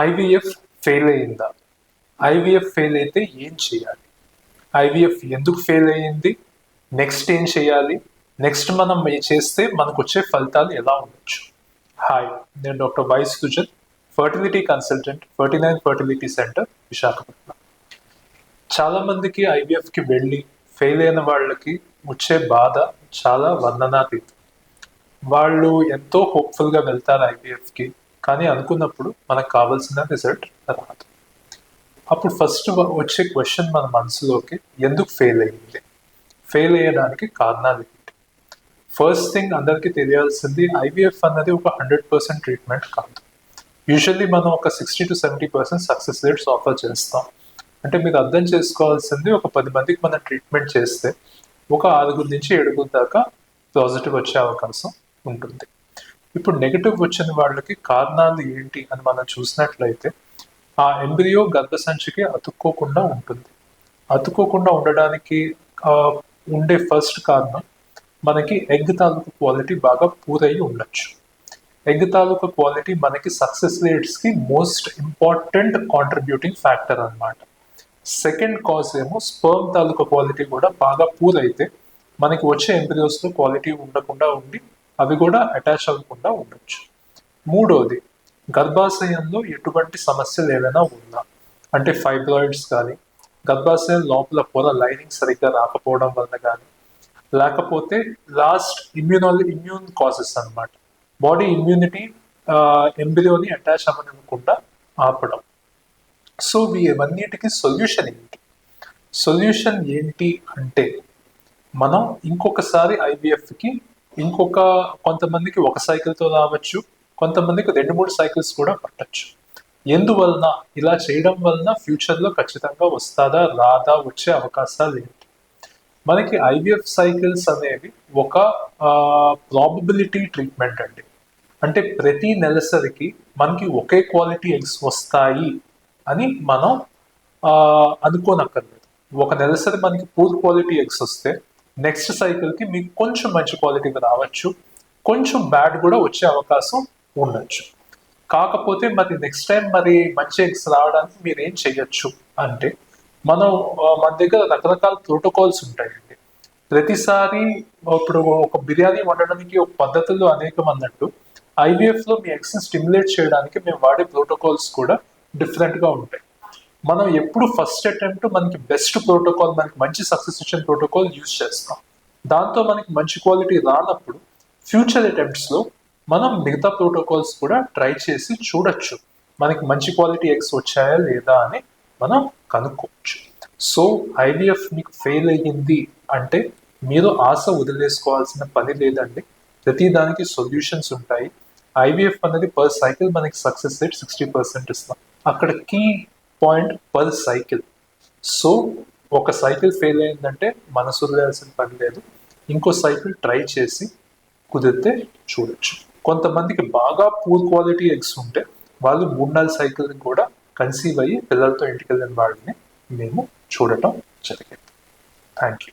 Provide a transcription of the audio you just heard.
IVF fail అయిందా? IVF fail అయితే ఏం చేయాలి? ఐవీఎఫ్ ఎందుకు ఫెయిల్ అయ్యింది? నెక్స్ట్ ఏం చేయాలి? నెక్స్ట్ మనం చేస్తే మనకు వచ్చే ఫలితాలు ఎలా ఉండొచ్చు? హాయ్, నేను doctor why Sujan, fertility consultant, 49 fertility centre, Visakhapatnam. చాలా మందికి ఐవీఎఫ్కి వెళ్ళి ఫెయిల్ అయిన వాళ్ళకి వచ్చే బాధ చాలా వర్ణనాతీతం. వాళ్ళు ఎంతో హోప్ఫుల్గా వెళ్తారు ఐవీఎఫ్కి, కానీ అనుకున్నప్పుడు మనకు కావాల్సిన రిజల్ట్ రాదు. అప్పుడు ఫస్ట్ వచ్చే క్వశ్చన్ మన మనసులోకి, ఎందుకు ఫెయిల్ అయ్యింది? ఫెయిల్ అయ్యడానికి కారణాలు ఏంటి? ఫస్ట్ థింగ్ అందరికీ తెలియాల్సింది, ఐవీఎఫ్ అన్నది ఒక 100% ట్రీట్మెంట్ కాదు. యూజువల్లీ మనం ఒక 60 to 70% సక్సెస్ రేట్స్ ఆఫర్ చేస్తాం. అంటే మీరు అర్థం చేసుకోవాల్సింది, ఒక 10 మందికి మనం ట్రీట్మెంట్ చేస్తే ఒక 6 నుంచి 7 దాకా పాజిటివ్ వచ్చే అవకాశం ఉంటుంది. ఇప్పుడు నెగిటివ్ వచ్చిన వాళ్ళకి కారణాలు ఏంటి అని మనం చూసినట్లయితే, ఆ ఎంబ్రియో గర్భసంచికి అతుక్కోకుండా ఉంటుంది. అతుక్కోకుండా ఉండడానికి ఉండే ఫస్ట్ కారణం, మనకి ఎగ్ తాలూకు క్వాలిటీ బాగా పూరయ్యి ఉండొచ్చు. ఎగ్ తాలూకు క్వాలిటీ మనకి సక్సెస్ రేట్స్కి మోస్ట్ ఇంపార్టెంట్ కాంట్రిబ్యూటింగ్ ఫ్యాక్టర్ అన్నమాట. సెకండ్ కాజ్ ఏమో స్పర్మ్ తాలూకు క్వాలిటీ కూడా బాగా పూరైతే మనకి వచ్చే ఎంబ్రియోస్లో క్వాలిటీ ఉండకుండా ఉండి అవి కూడా అటాచ్ అవ్వకుండా ఉండొచ్చు. మూడోది, గర్భాశయంలో ఎటువంటి సమస్యలు ఏమైనా ఉందా, అంటే ఫైబ్రాయిడ్స్ కానీ, గర్భాశయం లోపల పొర లైనింగ్ సరిగ్గా రాకపోవడం వల్ల కానీ, లేకపోతే లాస్ట్ ఇమ్యూన్ కాజెస్ అన్నమాట, బాడీ ఇమ్యూనిటీ ఎంబ్రియోని అటాచ్ అవ్వకుండా ఆపడం. సో ఇవన్నిటికీ సొల్యూషన్ ఏంటి? సొల్యూషన్ ఏంటి అంటే, మనం ఇంకొకసారి ఐవీఎఫ్కి కొంతమందికి ఒక సైకిల్తో రావచ్చు, కొంతమందికి 2-3 సైకిల్స్ కూడా పట్టచ్చు. ఎందువలన ఇలా చేయడం వలన ఫ్యూచర్లో ఖచ్చితంగా వస్తుందా రాదా, వచ్చే అవకాశాలు ఏంటి? మనకి ఐవీఎఫ్ సైకిల్స్ అనేవి ఒక ప్రాబబిలిటీ ట్రీట్మెంట్ అండి. అంటే ప్రతి నెలసరికి మనకి ఒకే క్వాలిటీ ఎగ్స్ వస్తాయి అని మనం అనుకోనక్కర్లేదు. ఒక నెలసరి మనకి పూర్ క్వాలిటీ ఎగ్స్ వస్తే నెక్స్ట్ సైకిల్కి మీకు కొంచెం మంచి క్వాలిటీ రావచ్చు, కొంచెం బ్యాడ్ కూడా వచ్చే అవకాశం ఉండొచ్చు. కాకపోతే మరి నెక్స్ట్ టైం మరి మంచి ఎగ్స్ రావడానికి మీరు ఏం చేయొచ్చు అంటే, మన దగ్గర రకరకాల ప్రోటోకాల్స్ ఉంటాయండి. ప్రతిసారి ఇప్పుడు ఒక బిర్యానీ వండడానికి ఒక పద్ధతుల్లో అనేకం అన్నట్టు, ఐవీఎఫ్లో మీ ఎగ్స్ని స్టిమ్యులేట్ చేయడానికి మేము వాడే ప్రోటోకాల్స్ కూడా డిఫరెంట్గా ఉంటాయి. మనం ఎప్పుడు ఫస్ట్ అటెంప్ట్ మనకి బెస్ట్ ప్రోటోకాల్, మనకి మంచి సక్సెస్ ఇచ్చిన ప్రోటోకాల్ యూజ్ చేస్తాం. దాంతో మనకి మంచి క్వాలిటీ రానప్పుడు ఫ్యూచర్ అటెంప్ట్స్లో మనం మిగతా ప్రోటోకాల్స్ కూడా ట్రై చేసి చూడొచ్చు, మనకి మంచి క్వాలిటీ ఎగ్స్ వచ్చాయా లేదా అని మనం కనుక్కోవచ్చు. సో ఐవీఎఫ్ మీకు ఫెయిల్ అయ్యింది అంటే మీరు ఆశ వదిలేసుకోవాల్సిన పని లేదండి. ప్రతి దానికి సొల్యూషన్స్ ఉంటాయి. ఐవీఎఫ్ అనేది పర్ సైకిల్ మనకి సక్సెస్ రేట్ 60% ఇస్తాం. అక్కడ key point per cycle. So ఒక సైకిల్ ఫెయిల్ అయిందంటే మనసు వదిలేయాల్సిన పని లేదు, ఇంకో సైకిల్ ట్రై చేసి కుదిరితే చూడొచ్చు. కొంతమందికి బాగా పూర్ క్వాలిటీ ఎగ్స్ ఉంటే వాళ్ళు 3-4 సైకిల్ కూడా కన్సీవ్ అయ్యి పిల్లలతో ఇంటికి వెళ్ళిన వాళ్ళని మేము చూడటం జరిగింది. Thank you.